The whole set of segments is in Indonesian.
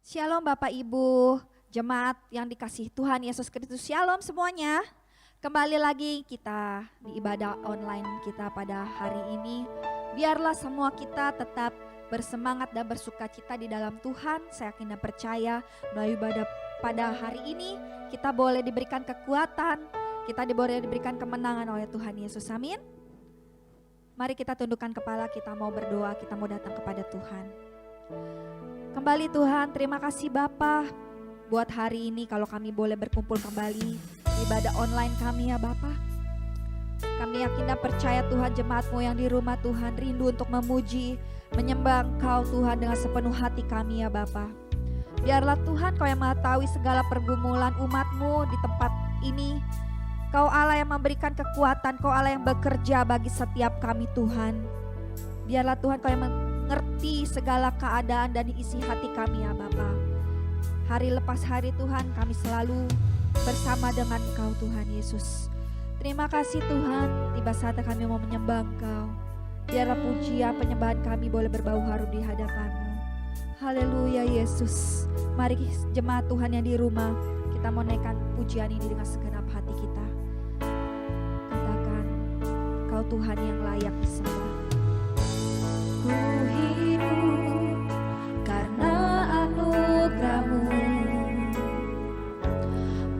Shalom Bapak Ibu, jemaat yang dikasihi Tuhan Yesus Kristus. Shalom semuanya. Kembali lagi kita di ibadah online kita pada hari ini. Biarlah semua kita tetap bersemangat dan bersukacita di dalam Tuhan. Saya yakin dan percaya melalui ibadah pada hari ini kita boleh diberikan kekuatan, kita boleh diberikan kemenangan oleh Tuhan Yesus. Amin. Mari kita tundukkan kepala, kita mau berdoa, kita mau datang kepada Tuhan. Kembali Tuhan, terima kasih Bapa buat hari ini kalau kami boleh berkumpul kembali di ibadah online kami ya Bapa. Kami yakin dan percaya Tuhan, jemaat-Mu yang di rumah Tuhan rindu untuk memuji, menyembah Engkau Tuhan dengan sepenuh hati kami ya Bapa. Biarlah Tuhan Kau yang mengetahui segala pergumulan umat-Mu di tempat ini. Kau Allah yang memberikan kekuatan, Kau Allah yang bekerja bagi setiap kami Tuhan. Biarlah Tuhan Kau yang mengerti segala keadaan dan isi hati kami ya Bapa. Hari lepas hari Tuhan kami selalu bersama dengan Engkau Tuhan Yesus. Terima kasih Tuhan, tiba saatnya kami mau menyembah Engkau. Biarlah pujian penyembahan kami boleh berbau harum di hadapan-Mu. Haleluya Yesus. Mari jemaat Tuhan yang di rumah, kita mau naikkan pujian ini dengan segenap hati kita. Katakan, Kau Tuhan yang layak disembah. Ku hidup karena anugerah-Mu,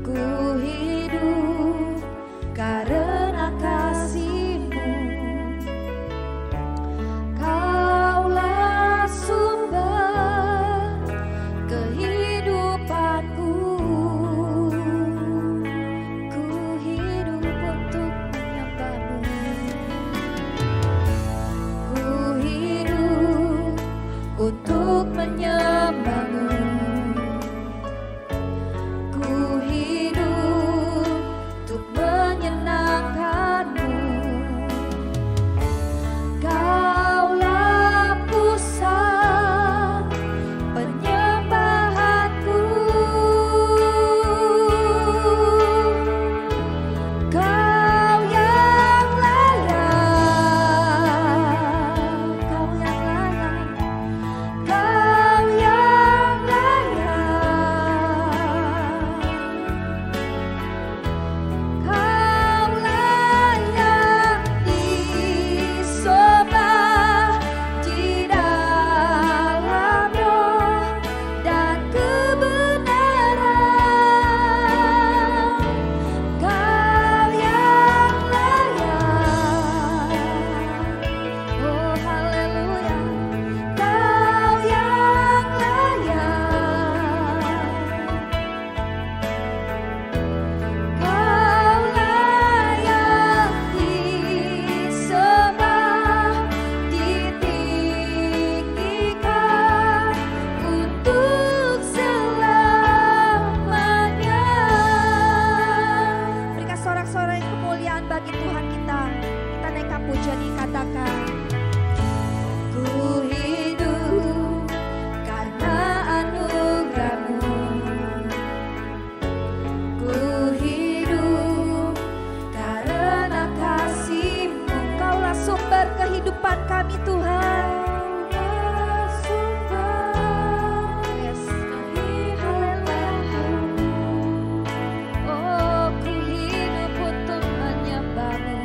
ku hidup karena kasih-Mu. Kaulah sumber kehidupanku, ku hidup untuk menyembah-Mu. Untuk menyembah-Mu, ku hidup untuk menyenangkan-Mu. Kaulah pusat penyembahanku, Kau yang layak, Kau yang layak. Kau yang layak, Kau layak disembah di dalam roh dan kebenaran. Kau yang layak, oh haleluya. Kau yang layak, Kau layak disembah, ditinggikan untuk selamanya. Berikan sorak-sorai kemuliaan bagi Tuhan kita. Kita naikkan pujian ini, katakan, ku hidup karena anugerah-Mu, ku hidup karena kasih-Mu. Kaulah sumber kehidupan kami Tuhan. Kaulah sumber, yes, haleluya. Oh, ku hidup untuk menyembah-Mu.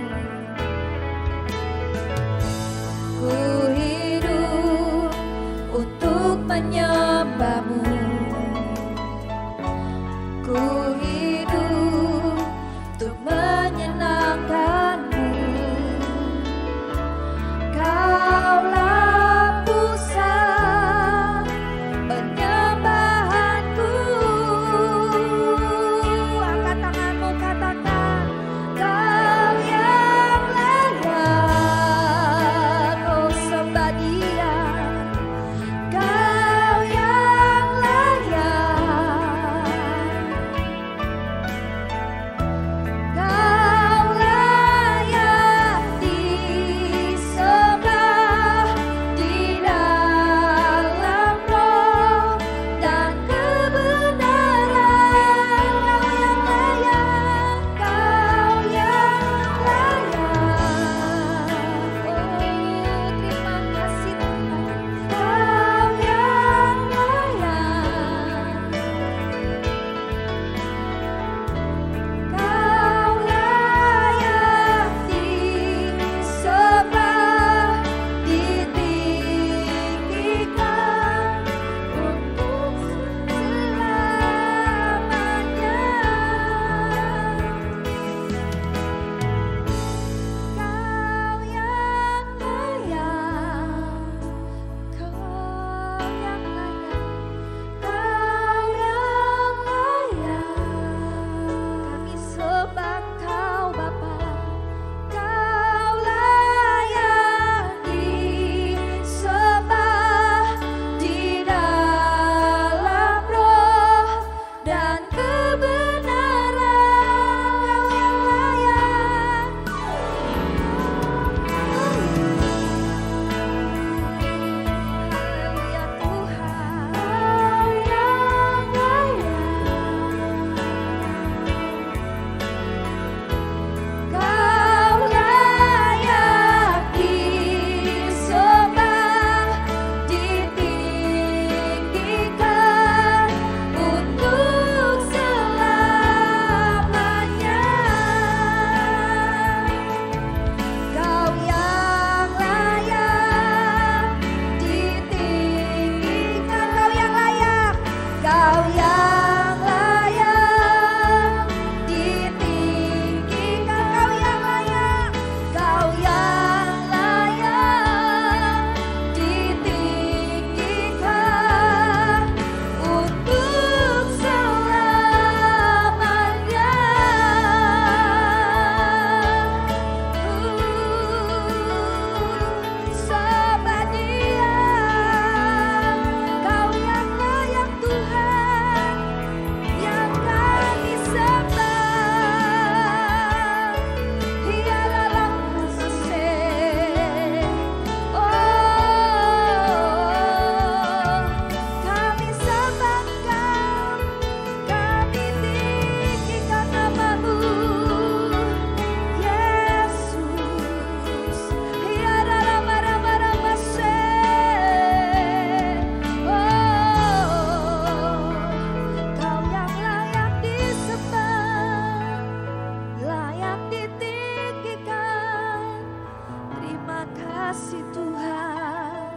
kasih Tuhan.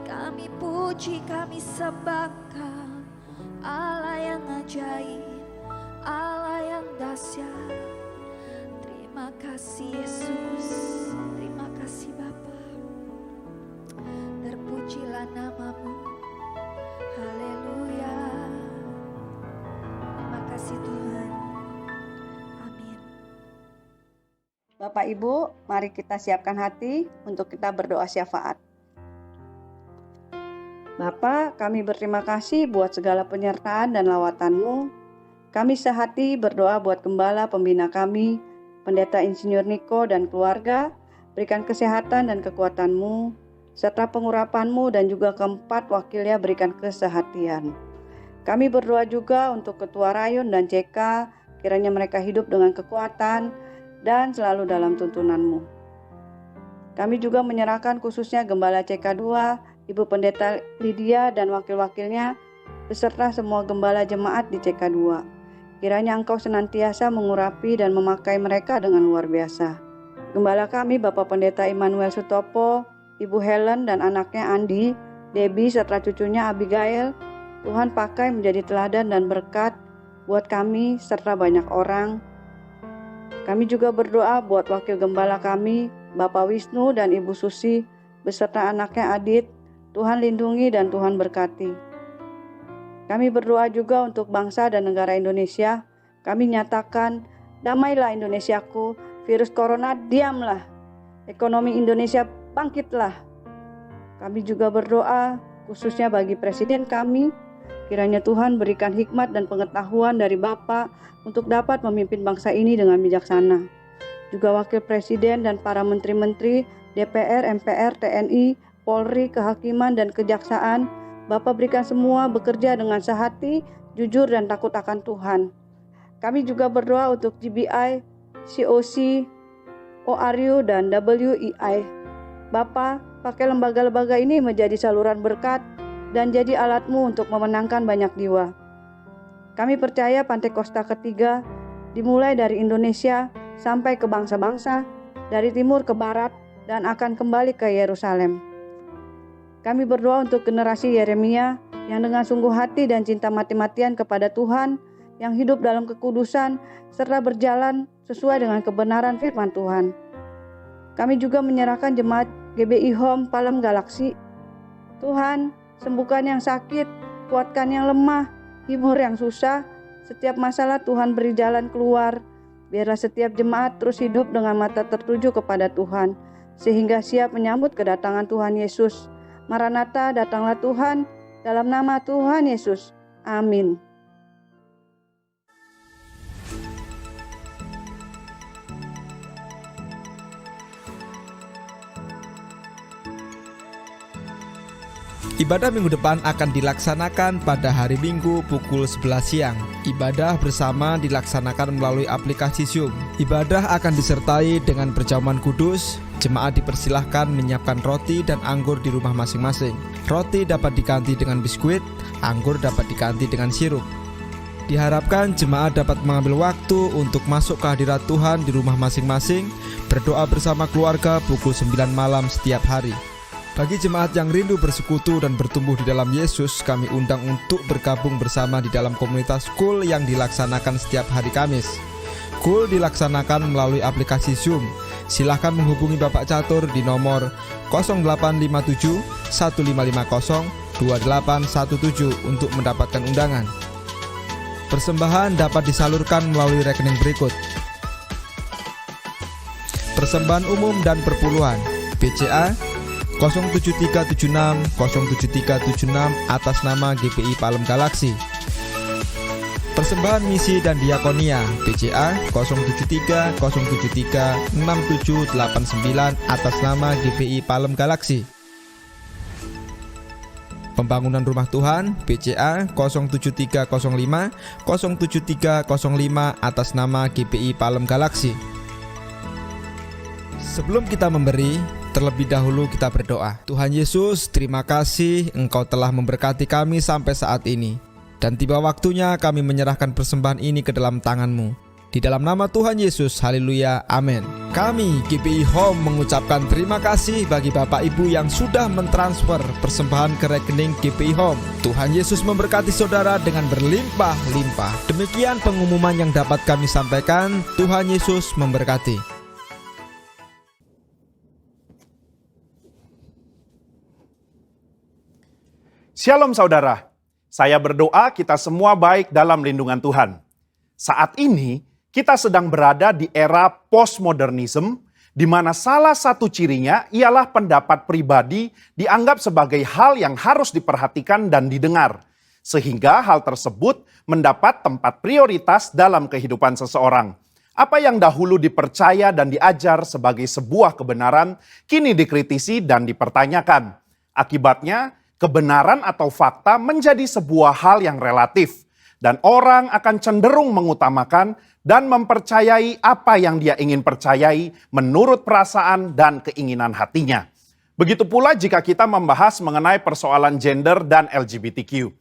Kami puji, kami sembah Engkau, Allah yang ajaib, Allah yang dahsyat. Terima kasih Yesus, terima kasih Bapa. Terpujilah namamu, haleluya. Terima kasih Tuhan, amin. Bapak Ibu, mari kita siapkan hati untuk kita berdoa syafaat. Bapa, kami berterima kasih buat segala penyertaan dan lawatan-Mu. Kami sehati berdoa buat gembala pembina kami, Pendeta Insinyur Niko dan keluarga. Berikan kesehatan dan kekuatan-Mu, serta pengurapan-Mu, dan juga keempat wakilnya berikan kesehatian. Kami berdoa juga untuk Ketua Rayon dan CK, kiranya mereka hidup dengan kekuatan dan selalu dalam tuntunan-Mu. Kami juga menyerahkan khususnya Gembala CK2, Ibu Pendeta Lydia dan wakil-wakilnya, beserta semua gembala jemaat di CK2. Kiranya Engkau senantiasa mengurapi dan memakai mereka dengan luar biasa. Gembala kami Bapak Pendeta Immanuel Sutopo, Ibu Helen dan anaknya Andi, Debbie serta cucunya Abigail, Tuhan pakai menjadi teladan dan berkat buat kami serta banyak orang. Kami juga berdoa buat wakil gembala kami, Bapak Wisnu dan Ibu Susi, beserta anaknya Adit. Tuhan lindungi dan Tuhan berkati. Kami berdoa juga untuk bangsa dan negara Indonesia. Kami nyatakan, damailah Indonesiaku, virus corona diamlah, ekonomi Indonesia bangkitlah. Kami juga berdoa khususnya bagi Presiden kami, kiranya Tuhan berikan hikmat dan pengetahuan dari Bapa untuk dapat memimpin bangsa ini dengan bijaksana. Juga Wakil Presiden dan para menteri-menteri, DPR, MPR, TNI, Polri, Kehakiman, dan Kejaksaan, Bapak berikan semua bekerja dengan sehati, jujur, dan takut akan Tuhan. Kami juga berdoa untuk GBI, COC, ORU, dan WEI. Bapa, pakai lembaga-lembaga ini menjadi saluran berkat dan jadi alat-Mu untuk memenangkan banyak jiwa. Kami percaya Pantekosta ketiga dimulai dari Indonesia sampai ke bangsa-bangsa, dari timur ke barat, dan akan kembali ke Yerusalem. Kami berdoa untuk generasi Yeremia yang dengan sungguh hati dan cinta mati-matian kepada Tuhan, yang hidup dalam kekudusan serta berjalan sesuai dengan kebenaran firman Tuhan. Kami juga menyerahkan jemaat GBI Home Palem Galaksi. Tuhan, sembuhkan yang sakit, kuatkan yang lemah, hibur yang susah. Setiap masalah Tuhan beri jalan keluar. Biarlah setiap jemaat terus hidup dengan mata tertuju kepada Tuhan, sehingga siap menyambut kedatangan Tuhan Yesus. Maranatha, datanglah Tuhan, dalam nama Tuhan Yesus. Amin. Ibadah minggu depan akan dilaksanakan pada hari Minggu pukul 11 siang. Ibadah bersama dilaksanakan melalui aplikasi Zoom. Ibadah akan disertai dengan perjamuan kudus. Jemaat dipersilahkan menyiapkan roti dan anggur di rumah masing-masing. Roti dapat diganti dengan biskuit, anggur dapat diganti dengan sirup. Diharapkan jemaat dapat mengambil waktu untuk masuk ke hadirat Tuhan di rumah masing-masing, berdoa bersama keluarga pukul 9 malam setiap hari. Bagi jemaat yang rindu bersekutu dan bertumbuh di dalam Yesus, kami undang untuk bergabung bersama di dalam komunitas Kul yang dilaksanakan setiap hari Kamis. Kul dilaksanakan melalui aplikasi Zoom. Silahkan menghubungi Bapak Catur di nomor 0857 1550 2817 untuk mendapatkan undangan. Persembahan dapat disalurkan melalui rekening berikut: Persembahan umum dan perpuluhan BCA 07376 07376 atas nama GPI Palem Galaksi. Persembahan misi dan diakonia BCA 073 073 6789 atas nama GPI Palem Galaksi. Pembangunan rumah Tuhan BCA 07305 07305 atas nama GPI Palem Galaksi. Sebelum kita memberi, terlebih dahulu kita berdoa. Tuhan Yesus, terima kasih Engkau telah memberkati kami sampai saat ini. Dan tiba waktunya kami menyerahkan persembahan ini ke dalam tangan-Mu. Di dalam nama Tuhan Yesus, haleluya, amin. Kami GPI Home mengucapkan terima kasih bagi Bapak Ibu yang sudah mentransfer persembahan ke rekening GPI Home. Tuhan Yesus memberkati saudara dengan berlimpah-limpah. Demikian pengumuman yang dapat kami sampaikan. Tuhan Yesus memberkati. Shalom saudara, saya berdoa kita semua baik dalam lindungan Tuhan. Saat ini, kita sedang berada di era postmodernism, di mana salah satu cirinya ialah pendapat pribadi dianggap sebagai hal yang harus diperhatikan dan didengar, sehingga hal tersebut mendapat tempat prioritas dalam kehidupan seseorang. Apa yang dahulu dipercaya dan diajar sebagai sebuah kebenaran, kini dikritisi dan dipertanyakan. Akibatnya, kebenaran atau fakta menjadi sebuah hal yang relatif, dan orang akan cenderung mengutamakan dan mempercayai apa yang dia ingin percayai menurut perasaan dan keinginan hatinya. Begitu pula jika kita membahas mengenai persoalan gender dan LGBTQ.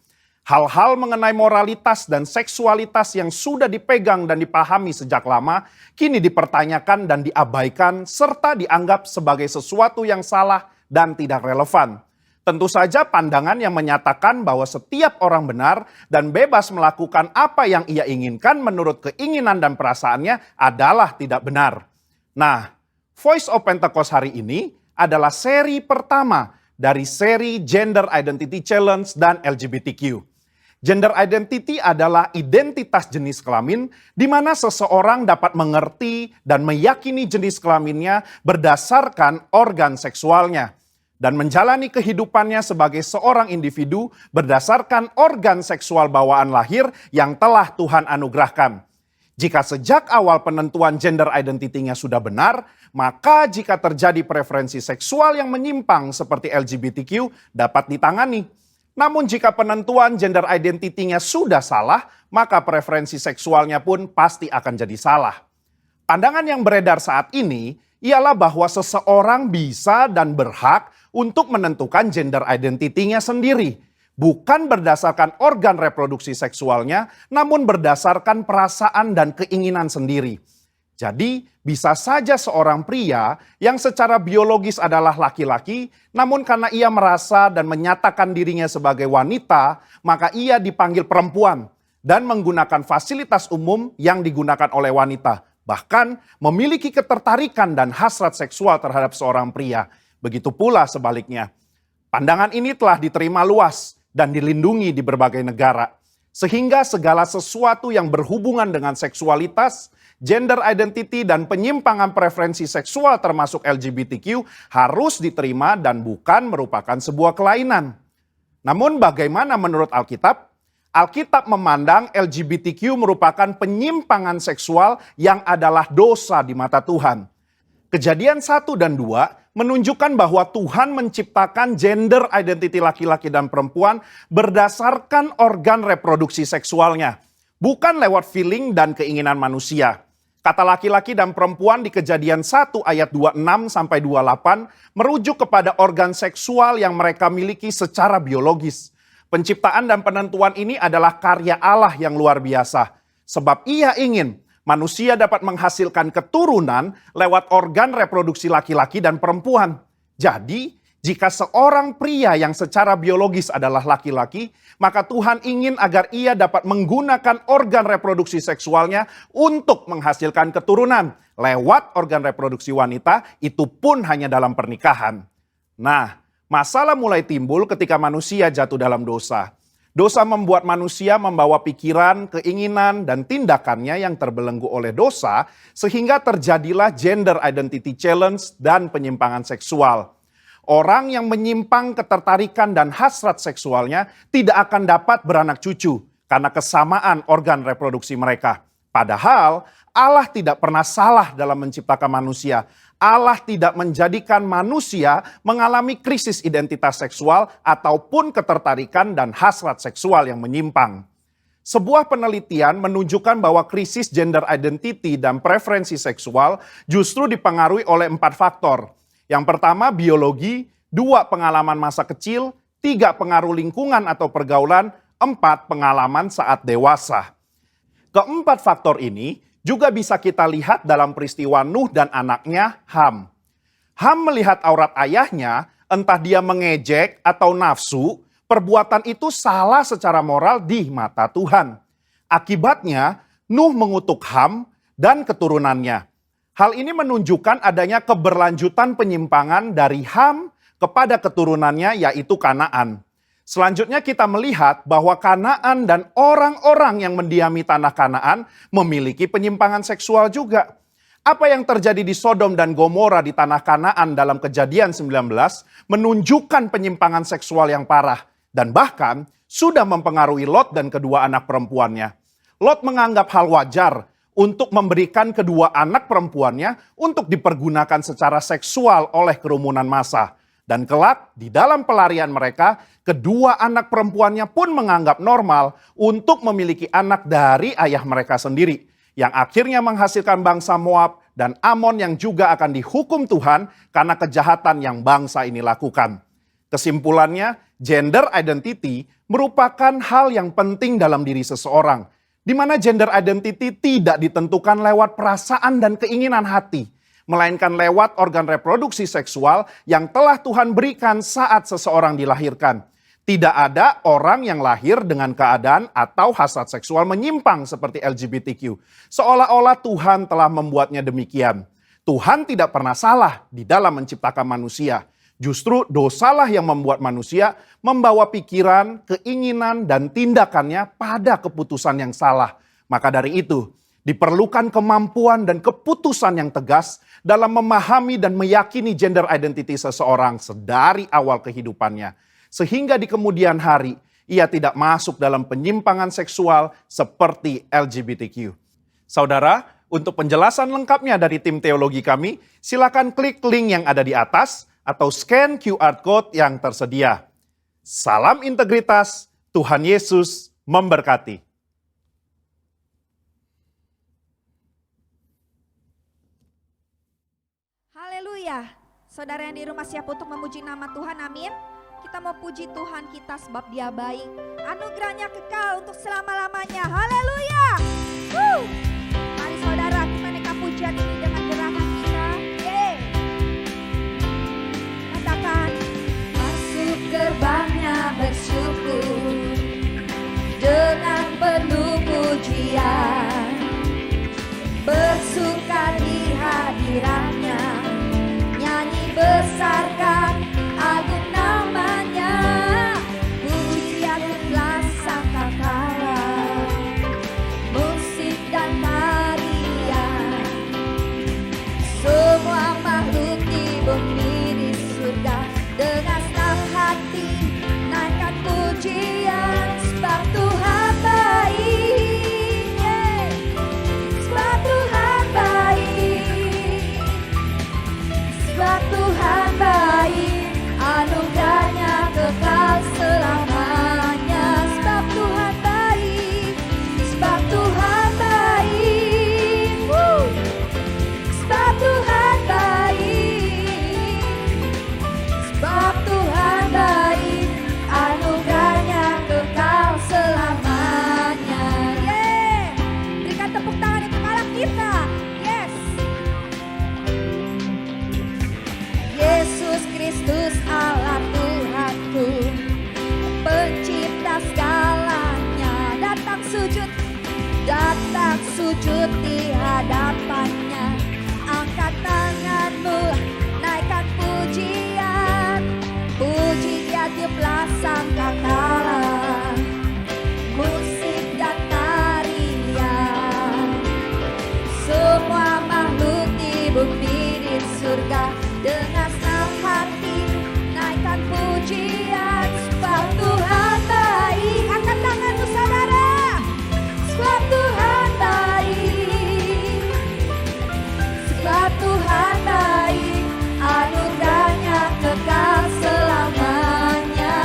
Hal-hal mengenai moralitas dan seksualitas yang sudah dipegang dan dipahami sejak lama, kini dipertanyakan dan diabaikan serta dianggap sebagai sesuatu yang salah dan tidak relevan. Tentu saja pandangan yang menyatakan bahwa setiap orang benar dan bebas melakukan apa yang ia inginkan menurut keinginan dan perasaannya adalah tidak benar. Nah, Voice of Pentecost hari ini adalah seri pertama dari seri Gender Identity Challenge dan LGBTQ. Gender identity adalah identitas jenis kelamin di mana seseorang dapat mengerti dan meyakini jenis kelaminnya berdasarkan organ seksualnya, dan menjalani kehidupannya sebagai seorang individu berdasarkan organ seksual bawaan lahir yang telah Tuhan anugerahkan. Jika sejak awal penentuan gender identity-nya sudah benar, maka jika terjadi preferensi seksual yang menyimpang seperti LGBTQ dapat ditangani. Namun jika penentuan gender identity-nya sudah salah, maka preferensi seksualnya pun pasti akan jadi salah. Pandangan yang beredar saat ini ialah bahwa seseorang bisa dan berhak untuk menentukan gender identity-nya sendiri. Bukan berdasarkan organ reproduksi seksualnya, namun berdasarkan perasaan dan keinginan sendiri. Jadi, bisa saja seorang pria yang secara biologis adalah laki-laki, namun karena ia merasa dan menyatakan dirinya sebagai wanita, maka ia dipanggil perempuan dan menggunakan fasilitas umum yang digunakan oleh wanita. Bahkan memiliki ketertarikan dan hasrat seksual terhadap seorang pria. Begitu pula sebaliknya. Pandangan ini telah diterima luas dan dilindungi di berbagai negara. Sehingga segala sesuatu yang berhubungan dengan seksualitas, gender identity, dan penyimpangan preferensi seksual termasuk LGBTQ harus diterima dan bukan merupakan sebuah kelainan. Namun bagaimana menurut Alkitab? Alkitab memandang LGBTQ merupakan penyimpangan seksual yang adalah dosa di mata Tuhan. Kejadian 1 dan 2 menunjukkan bahwa Tuhan menciptakan gender identity laki-laki dan perempuan berdasarkan organ reproduksi seksualnya, bukan lewat feeling dan keinginan manusia. Kata laki-laki dan perempuan di Kejadian 1 ayat 26 sampai 28 merujuk kepada organ seksual yang mereka miliki secara biologis. Penciptaan dan penentuan ini adalah karya Allah yang luar biasa, sebab Ia ingin manusia dapat menghasilkan keturunan lewat organ reproduksi laki-laki dan perempuan. Jadi, jika seorang pria yang secara biologis adalah laki-laki, maka Tuhan ingin agar ia dapat menggunakan organ reproduksi seksualnya untuk menghasilkan keturunan lewat organ reproduksi wanita, itu pun hanya dalam pernikahan. Nah, masalah mulai timbul ketika manusia jatuh dalam dosa. Dosa membuat manusia membawa pikiran, keinginan, dan tindakannya yang terbelenggu oleh dosa, sehingga terjadilah gender identity challenge dan penyimpangan seksual. Orang yang menyimpang ketertarikan dan hasrat seksualnya tidak akan dapat beranak cucu karena kesamaan organ reproduksi mereka. Padahal Allah tidak pernah salah dalam menciptakan manusia. Allah tidak menjadikan manusia mengalami krisis identitas seksual ataupun ketertarikan dan hasrat seksual yang menyimpang. Sebuah penelitian menunjukkan bahwa krisis gender identity dan preferensi seksual justru dipengaruhi oleh 4 faktor. Yang pertama biologi, 2 pengalaman masa kecil, 3 pengaruh lingkungan atau pergaulan, 4 pengalaman saat dewasa. Keempat faktor ini juga bisa kita lihat dalam peristiwa Nuh dan anaknya Ham. Ham melihat aurat ayahnya, entah dia mengejek atau nafsu, perbuatan itu salah secara moral di mata Tuhan. Akibatnya, Nuh mengutuk Ham dan keturunannya. Hal ini menunjukkan adanya keberlanjutan penyimpangan dari Ham kepada keturunannya, yaitu Kanaan. Selanjutnya kita melihat bahwa Kanaan dan orang-orang yang mendiami tanah Kanaan memiliki penyimpangan seksual juga. Apa yang terjadi di Sodom dan Gomora di tanah Kanaan dalam Kejadian 19 menunjukkan penyimpangan seksual yang parah dan bahkan sudah mempengaruhi Lot dan kedua anak perempuannya. Lot menganggap hal wajar untuk memberikan kedua anak perempuannya untuk dipergunakan secara seksual oleh kerumunan massa. Dan kelak di dalam pelarian mereka, kedua anak perempuannya pun menganggap normal untuk memiliki anak dari ayah mereka sendiri. Yang akhirnya menghasilkan bangsa Moab dan Amon yang juga akan dihukum Tuhan karena kejahatan yang bangsa ini lakukan. Kesimpulannya, gender identity merupakan hal yang penting dalam diri seseorang, di mana gender identity tidak ditentukan lewat perasaan dan keinginan hati, melainkan lewat organ reproduksi seksual yang telah Tuhan berikan saat seseorang dilahirkan. Tidak ada orang yang lahir dengan keadaan atau hasrat seksual menyimpang seperti LGBTQ. Seolah-olah Tuhan telah membuatnya demikian. Tuhan tidak pernah salah di dalam menciptakan manusia. Justru dosalah yang membuat manusia membawa pikiran, keinginan, dan tindakannya pada keputusan yang salah. Maka dari itu, diperlukan kemampuan dan keputusan yang tegas dalam memahami dan meyakini gender identity seseorang sedari awal kehidupannya. Sehingga di kemudian hari, ia tidak masuk dalam penyimpangan seksual seperti LGBTQ. Saudara, untuk penjelasan lengkapnya dari tim teologi kami, silakan klik link yang ada di atas atau scan QR Code yang tersedia. Salam integritas, Tuhan Yesus memberkati. Haleluya. Saudara yang di rumah siap untuk memuji nama Tuhan, amin. Kita mau puji Tuhan kita sebab Dia baik. Anugerahnya kekal untuk selama-lamanya. Haleluya. Mari saudara kita naikkan pujian ini dengan gerakan kita. Katakan, masuk gerbangnya bersyukur dengan penuh pujian, bersuka di hadirannya, nyanyi besarkan agung namanya, pujian adalah sangkakala, musik dan tarian, semua makhluk di bumi di surga dengan senang hati naikkan pujian sebab Tuhan baik, sebab Tuhan baik, sebab Tuhan baik, anugerahnya kekal selamanya, sebab Tuhan baik, sebab Tuhan baik, sebab Tuhan baik, sebab Tuhan baik, anugerahnya kekal selamanya. Berikan tepuk tangan untuk Allah kita. Yes. Yesus Kristus Allah Tuhanku, pencipta segalanya, datang sujud di hadapannya, angkat tanganmu, naikkan pujian, puji Dia tiuplah sangkakala, musik dan tarian, semua makhluk di bumi di surga dengan senang hati naikkan pujian sebab Tuhan baik. Angkat tanganmu saudara, sebab Tuhan baik, sebab Tuhan baik, anugerahnya kekal selamanya.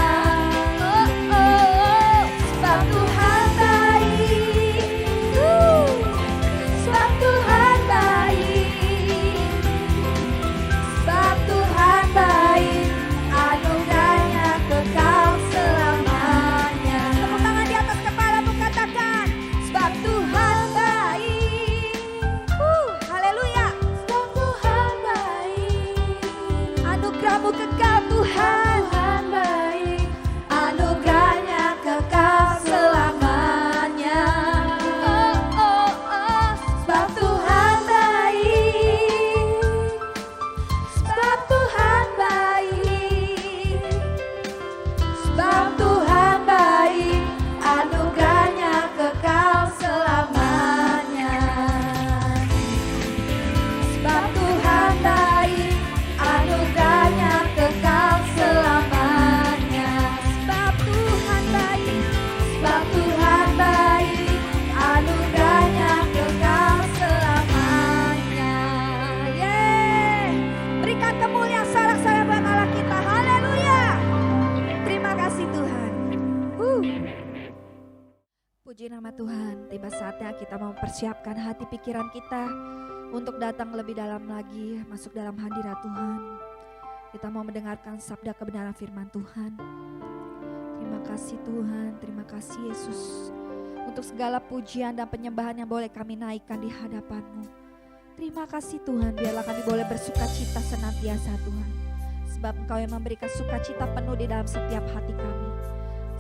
Sebab Tuhan baik, sebab Tuhan baik, saatnya kita mempersiapkan hati pikiran kita untuk datang lebih dalam lagi masuk dalam hadirat Tuhan. Kita mau mendengarkan sabda kebenaran firman Tuhan. Terima kasih Tuhan, terima kasih Yesus untuk segala pujian dan penyembahan yang boleh kami naikkan di hadapan-Mu. Terima kasih Tuhan, biarlah kami boleh bersuka cita senantiasa Tuhan. Sebab Engkau yang memberikan sukacita penuh di dalam setiap hati kami.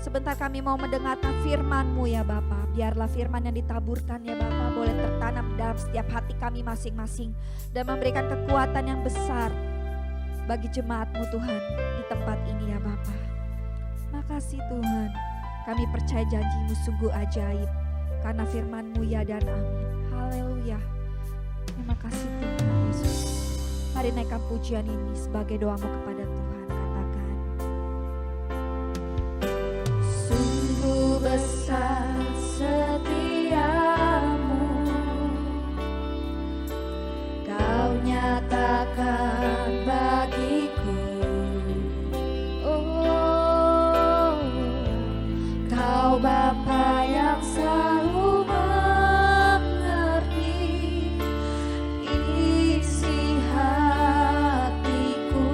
Sebentar kami mau mendengarkan firman-Mu ya Bapa. Biarlah firman yang ditaburkan ya Bapa boleh tertanam dalam setiap hati kami masing-masing. Dan memberikan kekuatan yang besar bagi jemaat-Mu Tuhan di tempat ini ya Bapa. Makasih Tuhan, kami percaya janji-Mu sungguh ajaib. Karena firman-Mu ya dan amin. Haleluya. Terima kasih Tuhan Yesus. Mari naikkan pujian ini sebagai doamu kepada Tuhan. Katakan, sungguh besar setiamu, Kau nyatakan bagiku. Oh, Kau Bapa yang selalu mengerti isi hatiku.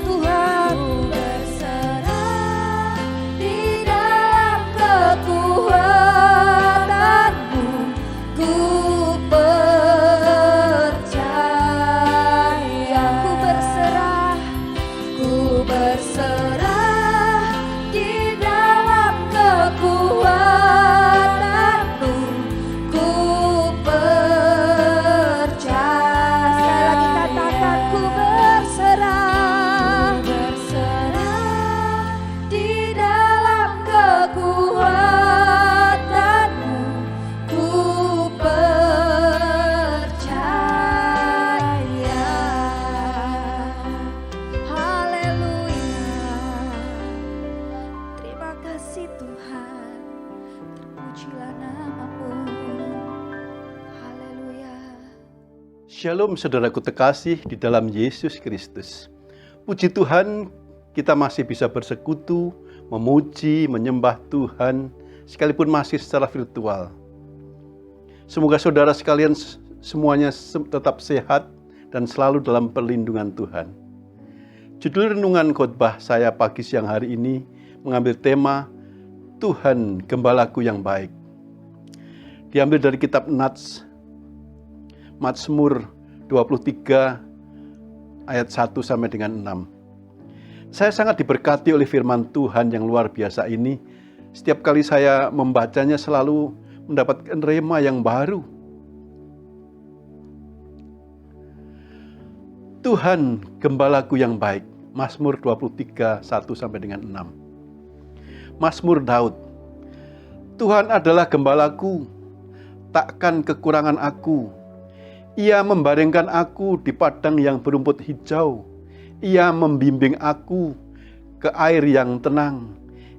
Tuhan. Ku berserah di dalam kekuatan-Mu. Ku percaya. Ku berserah di dalam kekuatan-Mu. Ku percaya. Sekali lagi katakan, ku berserah di dalam kekuatan-Mu. Ku percaya. Haleluya. Terima kasih Tuhan. Terpujilah nama-Mu. Haleluya. Shalom saudaraku terkasih di dalam Yesus Kristus. Puji Tuhan, kita masih bisa bersekutu, memuji, menyembah Tuhan, sekalipun masih secara virtual. Semoga saudara sekalian semuanya tetap sehat dan selalu dalam perlindungan Tuhan. Judul renungan khotbah saya pagi siang hari ini mengambil tema Tuhan Gembalaku yang baik. Diambil dari kitab Mazmur 23 ayat 1 sampai dengan 6. Saya sangat diberkati oleh firman Tuhan yang luar biasa ini. Setiap kali saya membacanya selalu mendapatkan rema yang baru. Tuhan Gembalaku yang baik. Mazmur 23 1 sampai dengan 6. Mazmur Daud. Tuhan adalah gembalaku, takkan kekurangan aku. Ia membaringkan aku di padang yang berumput hijau. Ia membimbing aku ke air yang tenang.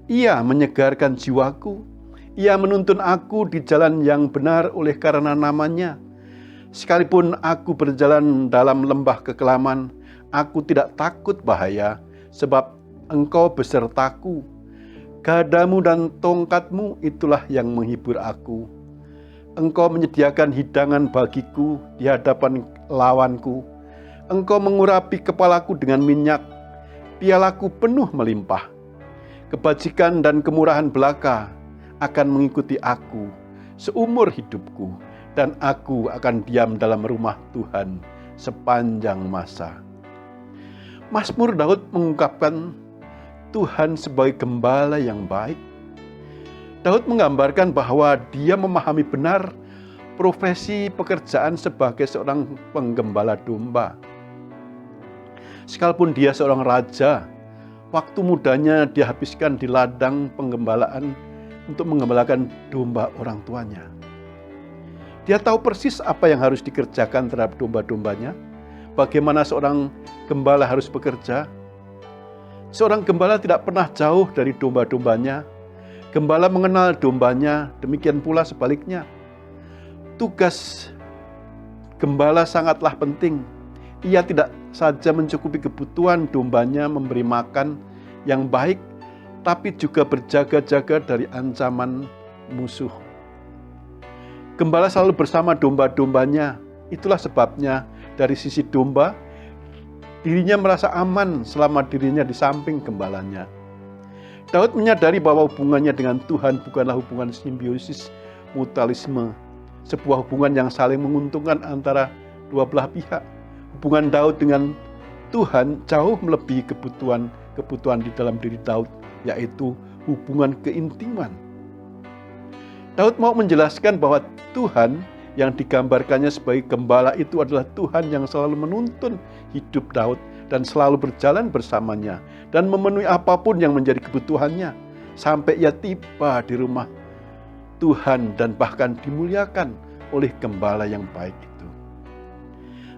Ia menyegarkan jiwaku. Ia menuntun aku di jalan yang benar oleh karena namanya. Sekalipun aku berjalan dalam lembah kekelaman, aku tidak takut bahaya, sebab Engkau besertaku. Gadamu dan tongkatmu itulah yang menghibur aku. Engkau menyediakan hidangan bagiku di hadapan lawanku. Engkau mengurapi kepalaku dengan minyak, pialaku penuh melimpah. Kebajikan dan kemurahan belaka akan mengikuti aku seumur hidupku, dan aku akan diam dalam rumah Tuhan sepanjang masa. Mazmur Daud mengungkapkan Tuhan sebagai gembala yang baik. Daud menggambarkan bahwa dia memahami benar profesi pekerjaan sebagai seorang penggembala domba. Sekalipun dia seorang raja, waktu mudanya dia habiskan di ladang penggembalaan untuk menggembalakan domba orang tuanya. Dia tahu persis apa yang harus dikerjakan terhadap domba-dombanya, bagaimana seorang gembala harus bekerja. Seorang gembala tidak pernah jauh dari domba-dombanya. Gembala mengenal dombanya, demikian pula sebaliknya. Tugas gembala sangatlah penting. Ia tidak saja mencukupi kebutuhan dombanya memberi makan yang baik, tapi juga berjaga-jaga dari ancaman musuh. Gembala selalu bersama domba-dombanya. Itulah sebabnya dari sisi domba, dirinya merasa aman selama dirinya di samping gembalanya. Daud menyadari bahwa hubungannya dengan Tuhan bukanlah hubungan simbiosis mutualisme, sebuah hubungan yang saling menguntungkan antara dua belah pihak. Hubungan Daud dengan Tuhan jauh melebihi kebutuhan di dalam diri Daud, yaitu hubungan keintiman. Daud mau menjelaskan bahwa Tuhan yang digambarkannya sebagai gembala itu adalah Tuhan yang selalu menuntun hidup Daud dan selalu berjalan bersamanya dan memenuhi apapun yang menjadi kebutuhannya sampai ia tiba di rumah Tuhan dan bahkan dimuliakan oleh gembala yang baik itu.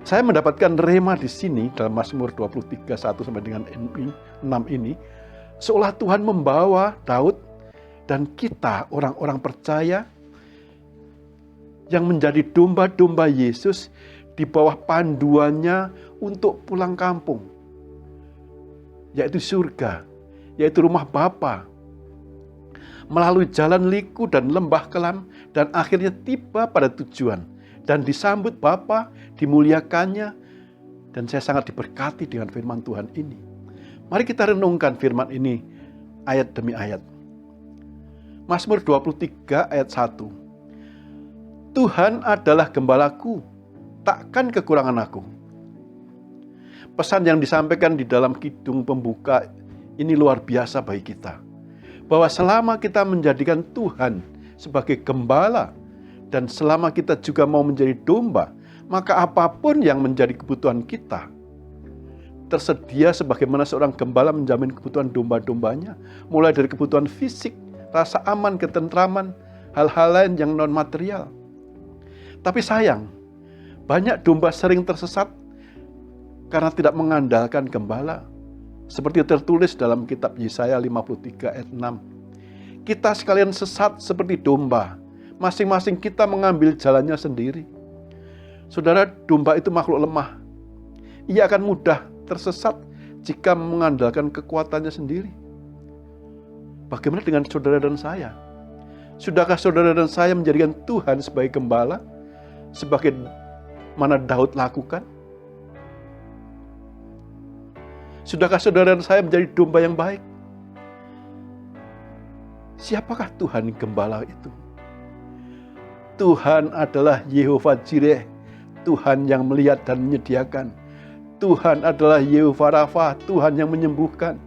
Saya mendapatkan rema di sini dalam Mazmur 23 1 sampai dengan 6 ini, seolah Tuhan membawa Daud dan kita orang-orang percaya yang menjadi domba-domba Yesus di bawah panduannya untuk pulang kampung, yaitu surga, yaitu rumah Bapa, melalui jalan liku dan lembah kelam, dan akhirnya tiba pada tujuan dan disambut Bapa, dimuliakannya. Dan saya sangat diberkati dengan firman Tuhan ini. Mari kita renungkan firman ini ayat demi ayat. Mazmur 23 ayat 1. Tuhan adalah gembalaku, takkan kekurangan aku. Pesan yang disampaikan di dalam kidung pembuka ini luar biasa bagi kita. Bahwa selama kita menjadikan Tuhan sebagai gembala, dan selama kita juga mau menjadi domba, maka apapun yang menjadi kebutuhan kita, tersedia sebagaimana seorang gembala menjamin kebutuhan domba-dombanya, mulai dari kebutuhan fisik, rasa aman, ketentraman, hal-hal lain yang non-material. Tapi sayang, banyak domba sering tersesat karena tidak mengandalkan gembala. Seperti tertulis dalam kitab Yesaya 53 ayat 6. Kita sekalian sesat seperti domba, masing-masing kita mengambil jalannya sendiri. Saudara, domba itu makhluk lemah. Ia akan mudah tersesat jika mengandalkan kekuatannya sendiri. Bagaimana dengan saudara dan saya? Sudahkah saudara dan saya menjadikan Tuhan sebagai gembala, sebagai mana Daud lakukan? Sudahkah saudara dan saya menjadi domba yang baik? Siapakah Tuhan gembala itu? Tuhan adalah Yehova Jireh, Tuhan yang melihat dan menyediakan. Tuhan adalah Yehova Rafa, Tuhan yang menyembuhkan.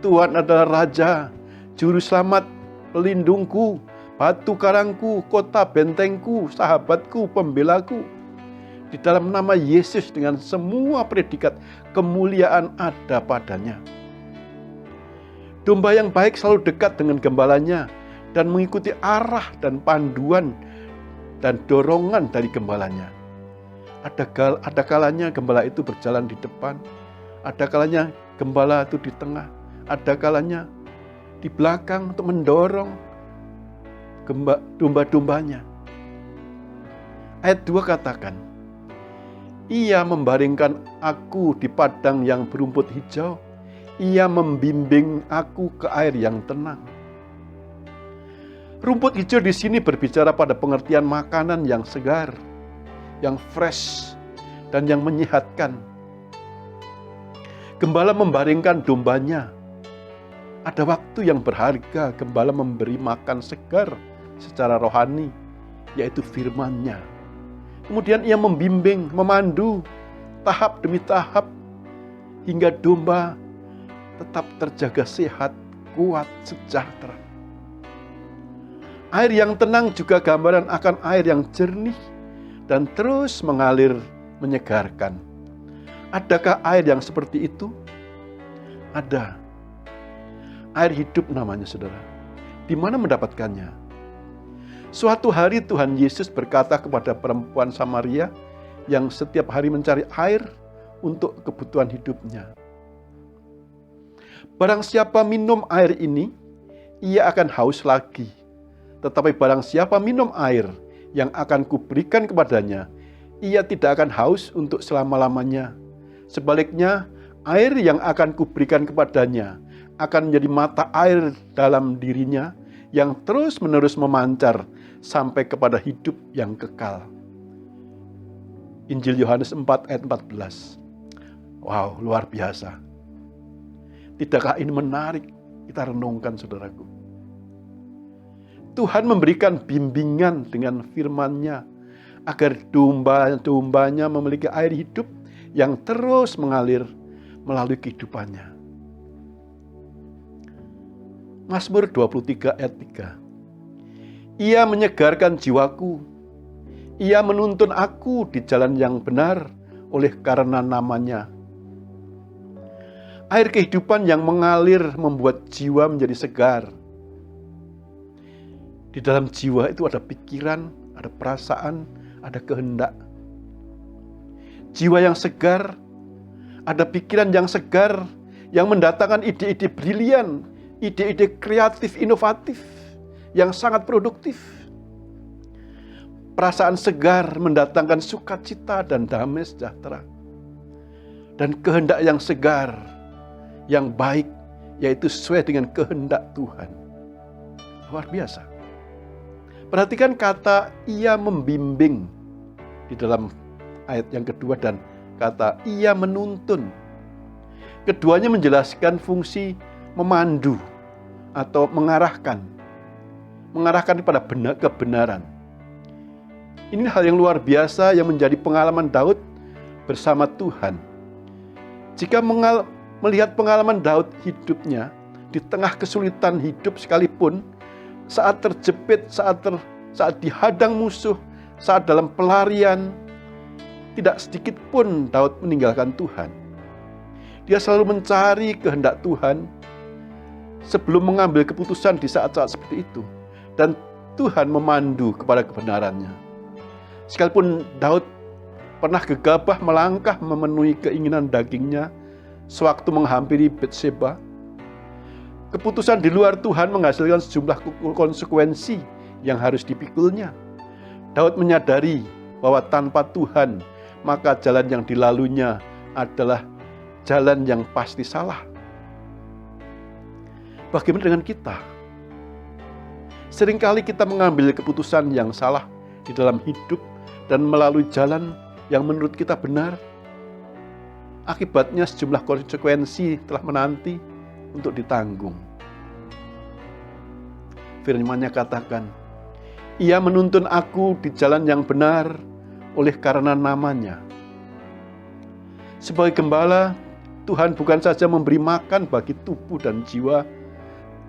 Tuhan adalah Raja, Juru Selamat, pelindungku, batu karangku, kota bentengku, sahabatku, pembelaku. Di dalam nama Yesus dengan semua predikat kemuliaan ada padanya. Domba yang baik selalu dekat dengan gembalanya dan mengikuti arah dan panduan dan dorongan dari gembalanya. Ada kalanya gembala itu berjalan di depan, ada kalanya gembala itu di tengah, ada kalanya di belakang untuk mendorong domba-dombanya. Ayat 2 katakan, Ia membaringkan aku di padang yang berumput hijau. Ia membimbing aku ke air yang tenang. Rumput hijau di sini berbicara pada pengertian makanan yang segar, yang fresh, dan yang menyehatkan. Gembala membaringkan dombanya. Ada waktu yang berharga gembala memberi makan segar secara rohani, yaitu firman-Nya. Kemudian ia membimbing, memandu, tahap demi tahap, hingga domba tetap terjaga sehat, kuat, sejahtera. Air yang tenang juga gambaran akan air yang jernih dan terus mengalir menyegarkan. Adakah air yang seperti itu? Ada. Air hidup namanya, saudara. Di mana mendapatkannya? Suatu hari Tuhan Yesus berkata kepada perempuan Samaria yang setiap hari mencari air untuk kebutuhan hidupnya. Barang siapa minum air ini, ia akan haus lagi. Tetapi barang siapa minum air yang akan kuberikan kepadanya, ia tidak akan haus untuk selama-lamanya. Sebaliknya, air yang akan kuberikan kepadanya akan menjadi mata air dalam dirinya yang terus-menerus memancar sampai kepada hidup yang kekal. Injil Yohanes 4 ayat 14. Wow, luar biasa. Tidakkah ini menarik kita renungkan, saudaraku? Tuhan memberikan bimbingan dengan firman-Nya agar domba-dombanya memiliki air hidup yang terus mengalir melalui kehidupannya. Mazmur 23 ayat 3. Ia menyegarkan jiwaku. Ia menuntun aku di jalan yang benar oleh karena namanya. Air kehidupan yang mengalir membuat jiwa menjadi segar. Di dalam jiwa itu ada pikiran, ada perasaan, ada kehendak. Jiwa yang segar, ada pikiran yang segar, yang mendatangkan ide-ide brilian, ide-ide kreatif, inovatif, yang sangat produktif. Perasaan segar mendatangkan sukacita dan damai sejahtera. Dan kehendak yang segar, yang baik, yaitu sesuai dengan kehendak Tuhan. Luar biasa. Perhatikan kata ia membimbing di dalam ayat yang kedua dan kata ia menuntun. Keduanya menjelaskan fungsi memandu atau mengarahkan kepada kebenaran. Ini hal yang luar biasa yang menjadi pengalaman Daud bersama Tuhan. Jika melihat pengalaman Daud hidupnya di tengah kesulitan hidup sekalipun, saat terjepit, saat dihadang musuh, saat dalam pelarian, tidak sedikit pun Daud meninggalkan Tuhan. Dia selalu mencari kehendak Tuhan sebelum mengambil keputusan di saat-saat seperti itu. Dan Tuhan memandu kepada kebenarannya. Sekalipun Daud pernah gegabah melangkah memenuhi keinginan dagingnya sewaktu menghampiri Batseba, keputusan di luar Tuhan menghasilkan sejumlah konsekuensi yang harus dipikulnya. Daud menyadari bahwa tanpa Tuhan, maka jalan yang dilaluinya adalah jalan yang pasti salah. Bagaimana dengan kita? Seringkali kita mengambil keputusan yang salah di dalam hidup dan melalui jalan yang menurut kita benar. Akibatnya sejumlah konsekuensi telah menanti untuk ditanggung. Firman-Nya katakan, Ia menuntun aku di jalan yang benar oleh karena nama-Nya. Sebagai gembala, Tuhan bukan saja memberi makan bagi tubuh dan jiwa,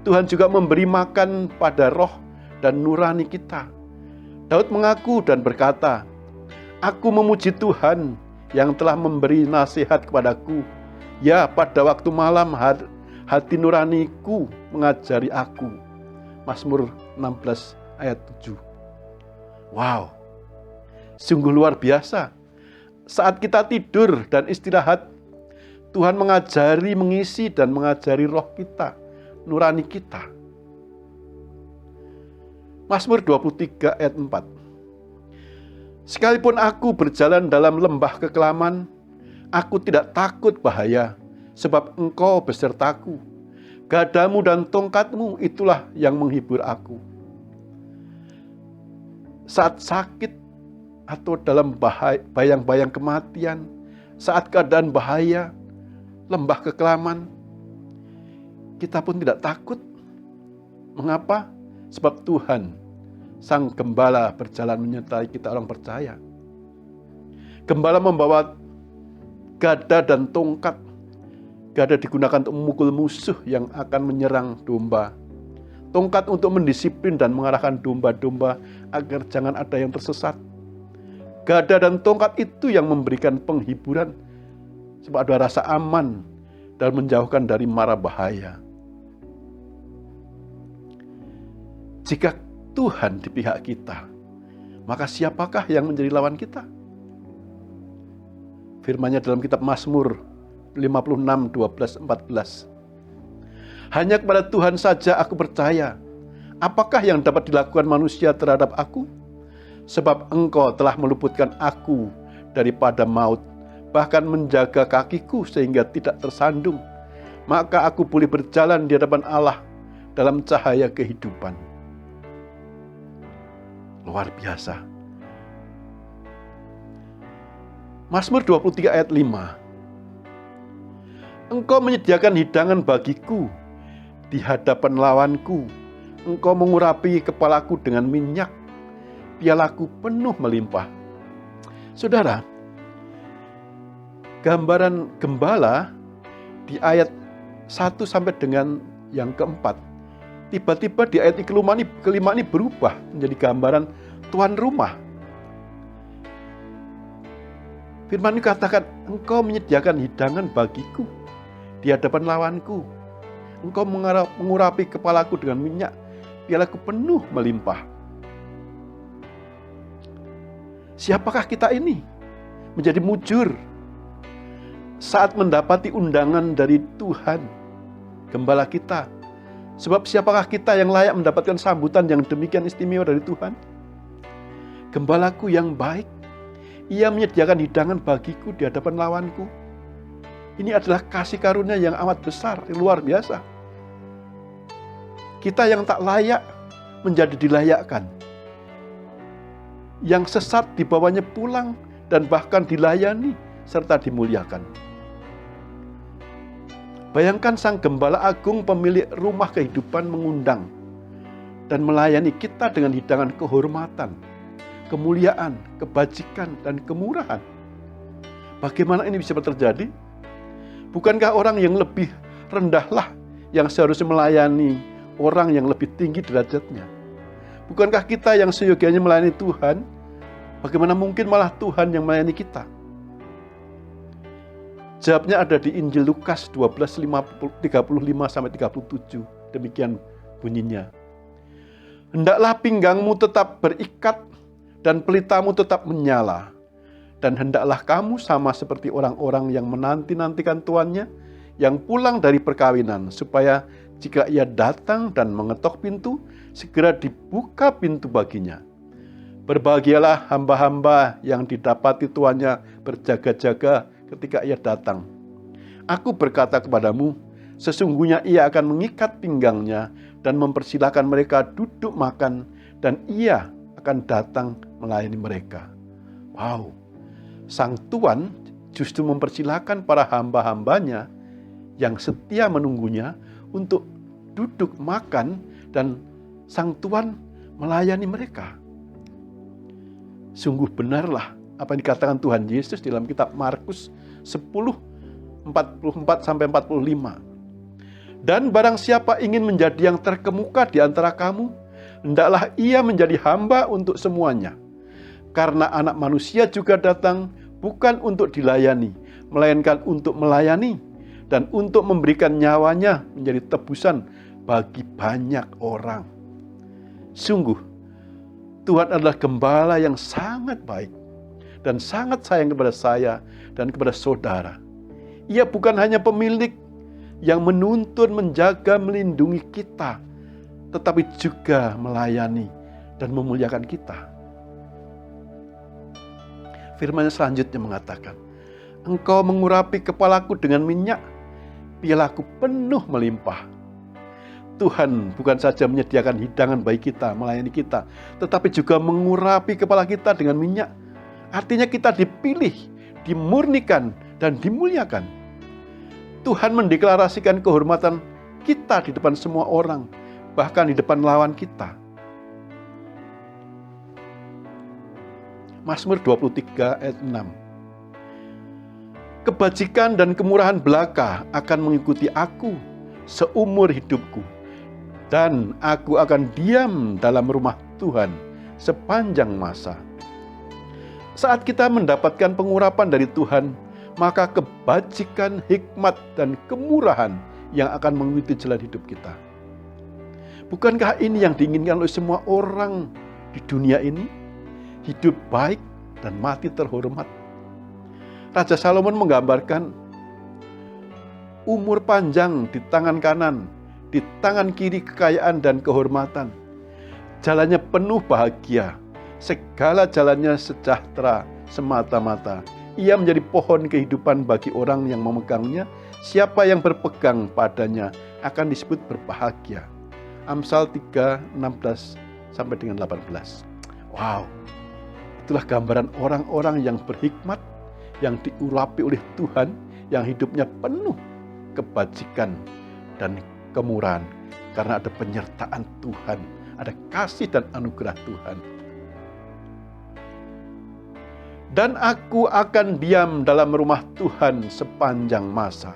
Tuhan juga memberi makan pada roh dan nurani kita. Daud mengaku dan berkata, Aku memuji Tuhan yang telah memberi nasihat kepadaku. Ya, pada waktu malam hati nuraniku mengajari aku. Mazmur 16 ayat 7. Wow, sungguh luar biasa. Saat kita tidur dan istirahat, Tuhan mengajari, mengisi dan mengajari roh kita, nurani kita. Mazmur 23 ayat 4. Sekalipun aku berjalan dalam lembah kekelaman, aku tidak takut bahaya, sebab Engkau besertaku. Gadamu dan tongkatmu itulah yang menghibur aku. Saat sakit atau dalam bayang-bayang kematian, saat keadaan bahaya, lembah kekelaman, kita pun tidak takut. Mengapa? Sebab Tuhan, Sang Gembala, berjalan menyertai kita orang percaya. Gembala membawa gada dan tongkat. Gada digunakan untuk memukul musuh yang akan menyerang domba. Tongkat untuk mendisiplin dan mengarahkan domba-domba agar jangan ada yang tersesat. Gada dan tongkat itu yang memberikan penghiburan, sebab ada rasa aman dan menjauhkan dari mara bahaya. Jika Tuhan di pihak kita, maka siapakah yang menjadi lawan kita? Firman-Nya dalam kitab Mazmur 56, 12, 14. Hanya kepada Tuhan saja aku percaya. Apakah yang dapat dilakukan manusia terhadap aku? Sebab Engkau telah meluputkan aku daripada maut, bahkan menjaga kakiku sehingga tidak tersandung. Maka aku boleh berjalan di hadapan Allah dalam cahaya kehidupan. Luar biasa. Mazmur 23 ayat 5. Engkau menyediakan hidangan bagiku di hadapan lawanku. Engkau mengurapi kepalaku dengan minyak, pialaku penuh melimpah. Saudara, gambaran gembala di ayat 1 sampai dengan yang keempat, tiba-tiba di ayat kelima ini berubah menjadi gambaran tuan rumah. Firman ini katakan, Engkau menyediakan hidangan bagiku di hadapan lawanku. Engkau mengurapi kepalaku dengan minyak, pialaku penuh melimpah. Siapakah kita ini? Menjadi mujur saat mendapati undangan dari Tuhan, Gembala kita. Sebab siapakah kita yang layak mendapatkan sambutan yang demikian istimewa dari Tuhan? Gembalaku yang baik, Ia menyediakan hidangan bagiku di hadapan lawanku. Ini adalah kasih karunia yang amat besar, luar biasa. Kita yang tak layak menjadi dilayakkan. Yang sesat dibawanya pulang dan bahkan dilayani serta dimuliakan. Bayangkan Sang Gembala Agung, pemilik rumah kehidupan, mengundang dan melayani kita dengan hidangan kehormatan, kemuliaan, kebajikan, dan kemurahan. Bagaimana ini bisa terjadi? Bukankah orang yang lebih rendahlah yang seharusnya melayani orang yang lebih tinggi derajatnya? Bukankah kita yang seyogianya melayani Tuhan? Bagaimana mungkin malah Tuhan yang melayani kita? Jawabnya ada di Injil Lukas 12:35-37. Demikian bunyinya. Hendaklah pinggangmu tetap berikat dan pelitamu tetap menyala. Dan hendaklah kamu sama seperti orang-orang yang menanti-nantikan tuannya yang pulang dari perkawinan, supaya jika ia datang dan mengetok pintu, segera dibuka pintu baginya. Berbahagialah hamba-hamba yang didapati tuannya berjaga-jaga ketika ia datang. Aku berkata kepadamu, sesungguhnya ia akan mengikat pinggangnya dan mempersilahkan mereka duduk makan, dan ia akan datang melayani mereka. Wow, Sang Tuan justru mempersilahkan para hamba-hambanya yang setia menunggunya untuk duduk makan, dan Sang Tuan melayani mereka. Sungguh benarlah apa yang dikatakan Tuhan Yesus dalam kitab Markus 10:44-45. Dan barang siapa ingin menjadi yang terkemuka di antara kamu, hendaklah ia menjadi hamba untuk semuanya. Karena Anak Manusia juga datang bukan untuk dilayani, melainkan untuk melayani dan untuk memberikan nyawanya menjadi tebusan bagi banyak orang. Sungguh, Tuhan adalah Gembala yang sangat baik dan sangat sayang kepada saya dan kepada saudara. Ia bukan hanya pemilik yang menuntun, menjaga, melindungi kita, tetapi juga melayani dan memuliakan kita. Firman-Nya selanjutnya mengatakan, Engkau mengurapi kepalaku dengan minyak, pialaku penuh melimpah. Tuhan bukan saja menyediakan hidangan bagi kita, melayani kita, tetapi juga mengurapi kepala kita dengan minyak. Artinya kita dipilih, dimurnikan, dan dimuliakan. Tuhan mendeklarasikan kehormatan kita di depan semua orang, bahkan di depan lawan kita. Mazmur 23 ayat 6. Kebajikan dan kemurahan belaka akan mengikuti aku seumur hidupku, dan aku akan diam dalam rumah Tuhan sepanjang masa. Saat kita mendapatkan pengurapan dari Tuhan, maka kebajikan, hikmat, dan kemurahan yang akan mengikuti jalan hidup kita. Bukankah ini yang diinginkan oleh semua orang di dunia ini? Hidup baik dan mati terhormat. Raja Salomo menggambarkan umur panjang di tangan kanan, di tangan kiri kekayaan dan kehormatan. Jalannya penuh bahagia, segala jalannya sejahtera semata-mata. Ia menjadi pohon kehidupan bagi orang yang memegangnya. Siapa yang berpegang padanya akan disebut berbahagia. Amsal 3:16-18. Wow, itulah gambaran orang-orang yang berhikmat, yang diurapi oleh Tuhan, yang hidupnya penuh kebajikan dan kemurahan. Karena ada penyertaan Tuhan, ada kasih dan anugerah Tuhan. Dan aku akan diam dalam rumah Tuhan sepanjang masa.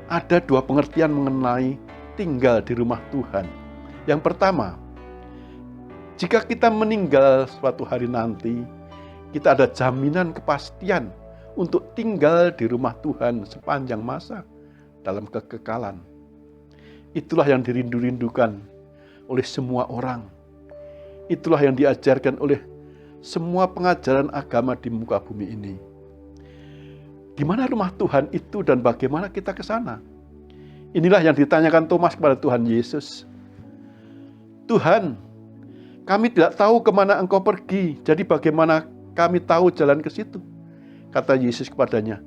Ada dua pengertian mengenai tinggal di rumah Tuhan. Yang pertama, jika kita meninggal suatu hari nanti, kita ada jaminan kepastian untuk tinggal di rumah Tuhan sepanjang masa dalam kekekalan. Itulah yang dirindu-rindukan oleh semua orang. Itulah yang diajarkan oleh semua pengajaran agama di muka bumi ini. Di mana rumah Tuhan itu dan bagaimana kita ke sana? Inilah yang ditanyakan Thomas kepada Tuhan Yesus. Tuhan, kami tidak tahu kemana Engkau pergi, jadi bagaimana kami tahu jalan ke situ? Kata Yesus kepadanya,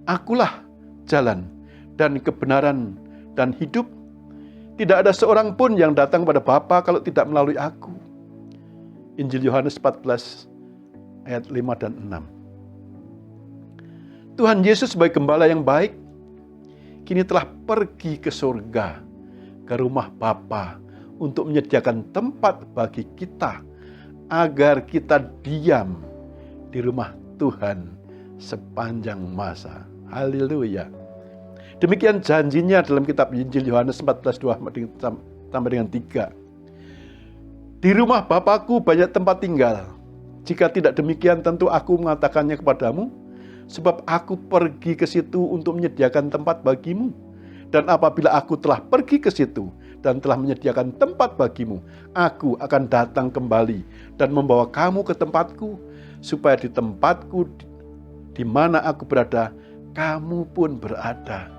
Akulah jalan dan kebenaran dan hidup. Tidak ada seorang pun yang datang pada Bapa kalau tidak melalui aku. Injil Yohanes 14 ayat 5 dan 6. Tuhan Yesus sebagai Gembala yang baik, kini telah pergi ke surga, ke rumah Bapa, untuk menyediakan tempat bagi kita, agar kita diam di rumah Tuhan sepanjang masa. Haleluya. Demikian janjinya dalam kitab Injil Yohanes 14:2 sampai dengan 3. Di rumah Bapakku banyak tempat tinggal. Jika tidak demikian, tentu aku mengatakannya kepadamu, sebab aku pergi ke situ untuk menyediakan tempat bagimu. Dan apabila aku telah pergi ke situ dan telah menyediakan tempat bagimu, aku akan datang kembali dan membawa kamu ke tempatku, supaya di tempatku di mana aku berada, kamu pun berada.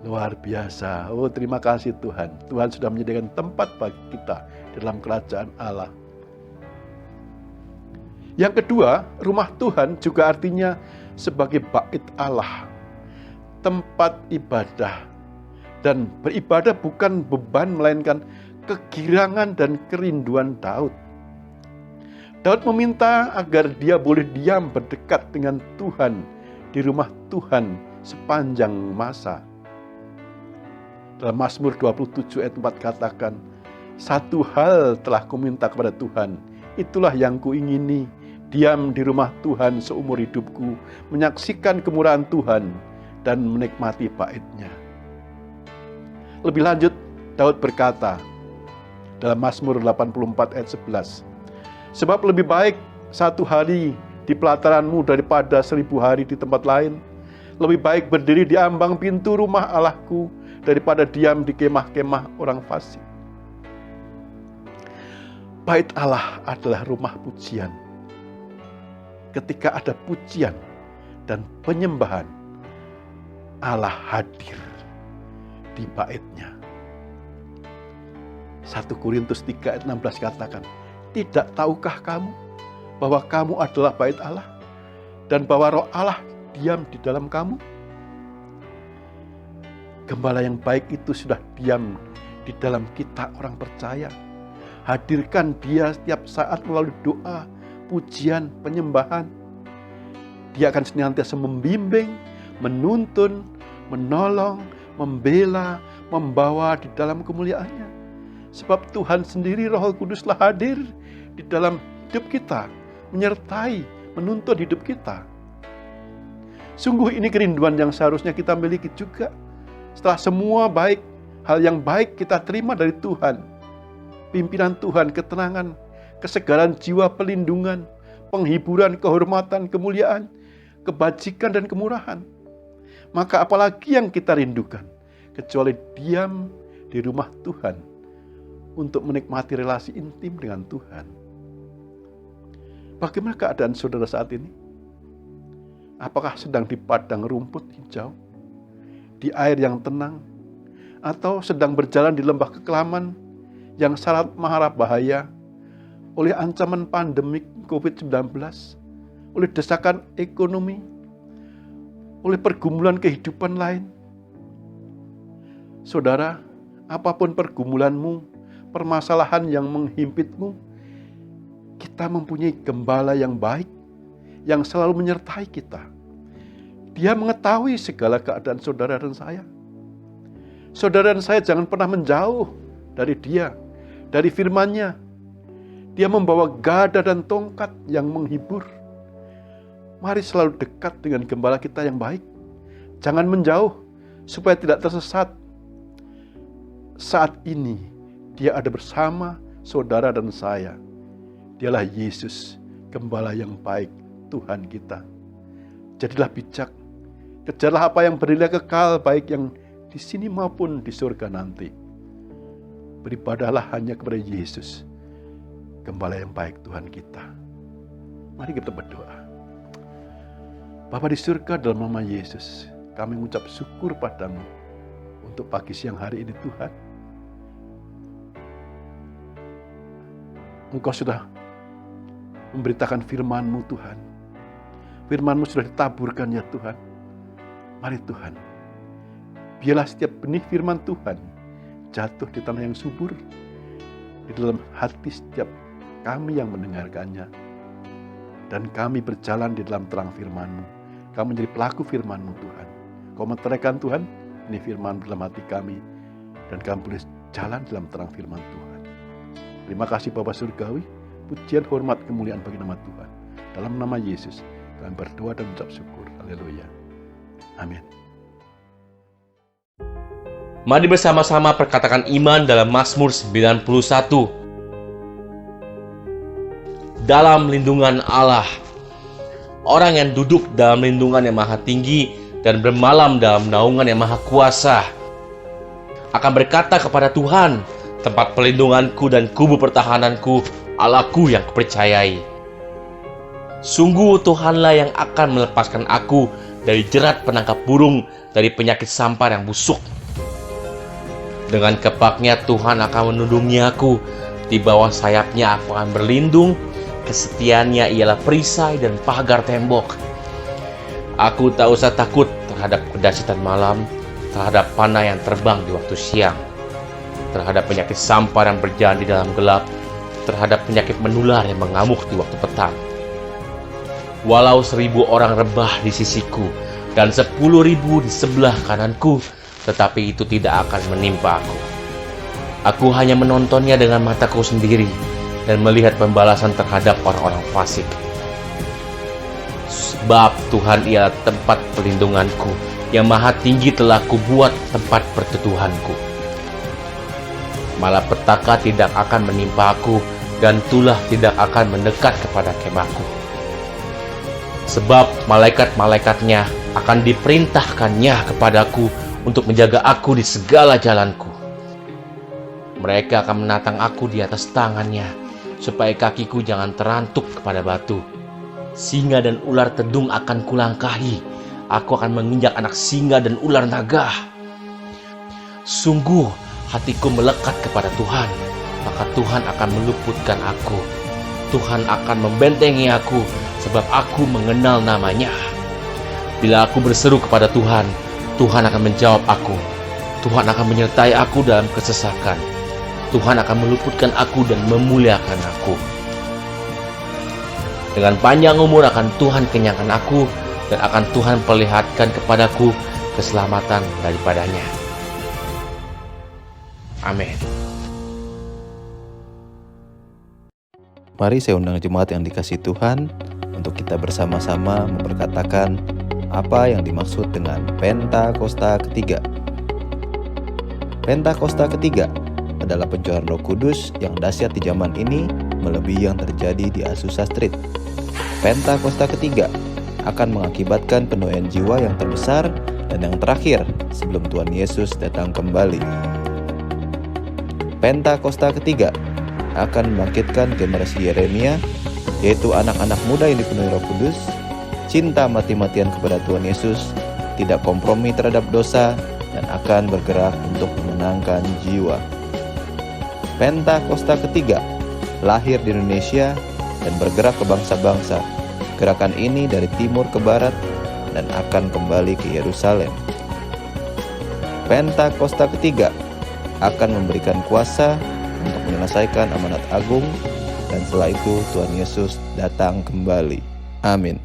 Luar biasa. Oh, terima kasih Tuhan. Tuhan sudah menyediakan tempat bagi kita dalam kerajaan Allah. Yang kedua, rumah Tuhan juga artinya sebagai bait Allah, tempat ibadah. Dan beribadah bukan beban, melainkan kegirangan dan kerinduan Daud. Daud meminta agar dia boleh diam berdekat dengan Tuhan di rumah Tuhan sepanjang masa. Dalam Mazmur 27 ayat 4 katakan, satu hal telah kuminta kepada Tuhan, itulah yang kuingini, diam di rumah Tuhan seumur hidupku, menyaksikan kemurahan Tuhan dan menikmati bait-Nya. Lebih lanjut, Daud berkata dalam Mazmur 84 ayat 11, sebab lebih baik satu hari di pelataran-Mu daripada 1000 hari di tempat lain. Lebih baik berdiri di ambang pintu rumah Allahku daripada diam di kemah-kemah orang fasik. Bait Allah adalah rumah pujian. Ketika ada pujian dan penyembahan, Allah hadir di bait-Nya. 1 Korintus 3 ayat 16 katakan, tidak tahukah kamu bahwa kamu adalah bait Allah dan bahwa Roh Allah diam di dalam kamu? Gembala yang baik itu sudah diam di dalam kita orang percaya. Hadirkan Dia setiap saat melalui doa, pujian, penyembahan. Dia akan senantiasa membimbing, menuntun, menolong, membela, membawa di dalam kemuliaan-Nya. Sebab Tuhan sendiri, Roh Kuduslah hadir di dalam hidup kita, menyertai, menuntun hidup kita. Sungguh ini kerinduan yang seharusnya kita miliki juga. Setelah semua baik, hal yang baik kita terima dari Tuhan. Pimpinan Tuhan, ketenangan, kesegaran jiwa, pelindungan, penghiburan, kehormatan, kemuliaan, kebajikan, dan kemurahan. Maka apalagi yang kita rindukan, kecuali diam di rumah Tuhan untuk menikmati relasi intim dengan Tuhan. Bagaimana keadaan saudara saat ini? Apakah sedang di padang rumput hijau, di air yang tenang, atau sedang berjalan di lembah kekelaman yang syarat mahara bahaya oleh ancaman pandemik COVID-19, oleh desakan ekonomi, oleh pergumulan kehidupan lain? Saudara, apapun pergumulanmu, permasalahan yang menghimpitmu, kita mempunyai gembala yang baik, yang selalu menyertai kita. Dia mengetahui segala keadaan saudara dan saya. Saudara dan saya jangan pernah menjauh dari Dia, dari firman-Nya. Dia membawa gada dan tongkat yang menghibur. Mari selalu dekat dengan gembala kita yang baik. Jangan menjauh, supaya tidak tersesat. Saat ini, Dia ada bersama saudara dan saya. Dialah Yesus, gembala yang baik, Tuhan kita. Jadilah bijak, kejarlah apa yang bernilai kekal, baik yang di sini maupun di surga nanti. Beribadahlah hanya kepada Yesus, gembala yang baik Tuhan kita. Mari kita berdoa. Bapa di surga, dalam nama Yesus, kami mengucap syukur padamu untuk pagi siang hari ini Tuhan. Engkau sudah memberitakan firman-Mu Tuhan. Firman-Mu sudah ditaburkan ya Tuhan. Mari Tuhan, biarlah setiap benih firman Tuhan jatuh di tanah yang subur, di dalam hati setiap kami yang mendengarkannya. Dan kami berjalan di dalam terang firman-Mu. Kami menjadi pelaku firman-Mu Tuhan. Kau meteraikan Tuhan, Ini firman dalam hati kami, dan kami boleh jalan dalam terang firman Tuhan. Terima kasih Bapa Surgawi, pujian, hormat, kemuliaan bagi nama Tuhan. Dalam nama Yesus, kami berdoa dan mengucap syukur. Haleluya. Amin. Mari bersama-sama perkatakan iman dalam Mazmur 91. Dalam lindungan Allah. Orang yang duduk dalam lindungan yang maha tinggi dan bermalam dalam naungan yang maha kuasa akan berkata kepada Tuhan, tempat pelindunganku dan kubu pertahananku, Allahku yang kupercayai. Sungguh Tuhanlah yang akan melepaskan aku dari jerat penangkap burung, dari penyakit sampar yang busuk. Dengan kepaknya Tuhan akan menundungi aku, di bawah sayapnya aku akan berlindung, kesetiaannya ialah perisai dan pagar tembok. Aku tak usah takut terhadap kedahsyatan malam, terhadap panah yang terbang di waktu siang, terhadap penyakit sampar yang berjalan di dalam gelap, terhadap penyakit menular yang mengamuk di waktu petang. Walau 1.000 orang rebah di sisiku dan 10.000 di sebelah kananku, tetapi itu tidak akan menimpa aku. Aku hanya menontonnya dengan mataku sendiri dan melihat pembalasan terhadap orang-orang fasik. Sebab Tuhan ialah tempat pelindunganku, yang maha tinggi telah kubuat tempat perteduhanku. Malapetaka tidak akan menimpa aku, dan tulah tidak akan mendekat kepada kemahku. Sebab malaikat-malaikatnya akan diperintahkannya kepadaku untuk menjaga aku di segala jalanku. Mereka akan menatang aku di atas tangannya, supaya kakiku jangan terantuk kepada batu. Singa dan ular tedung akan kulangkahi. Aku akan menginjak anak singa dan ular naga. Sungguh hatiku melekat kepada Tuhan, maka Tuhan akan meluputkan aku. Tuhan akan membentengi aku, sebab aku mengenal namanya. Bila aku berseru kepada Tuhan, Tuhan akan menjawab aku. Tuhan akan menyertai aku dalam kesesakan. Tuhan akan meluputkan aku dan memuliakan aku. Dengan panjang umur akan Tuhan kenyangkan aku, dan akan Tuhan perlihatkan kepadaku keselamatan daripadanya. Amin. Mari saya undang jemaat yang dikasihi Tuhan untuk kita bersama-sama memperkatakan apa yang dimaksud dengan Pentakosta ketiga. Pentakosta ketiga adalah pencurahan Roh Kudus yang dahsyat di zaman ini melebihi yang terjadi di Azusa Street. Pentakosta ketiga akan mengakibatkan penuaian jiwa yang terbesar dan yang terakhir sebelum Tuhan Yesus datang kembali. Pentakosta ketiga akan membangkitkan generasi Yeremia, yaitu anak-anak muda yang dipenuhi Roh Kudus, cinta mati-matian kepada Tuhan Yesus, tidak kompromi terhadap dosa, dan akan bergerak untuk memenangkan jiwa. Pentakosta ketiga lahir di Indonesia dan bergerak ke bangsa-bangsa. Gerakan ini dari timur ke barat dan akan kembali ke Yerusalem. Pentakosta ketiga akan memberikan kuasa untuk menyelesaikan amanat agung, dan setelah itu Tuhan Yesus datang kembali. Amin.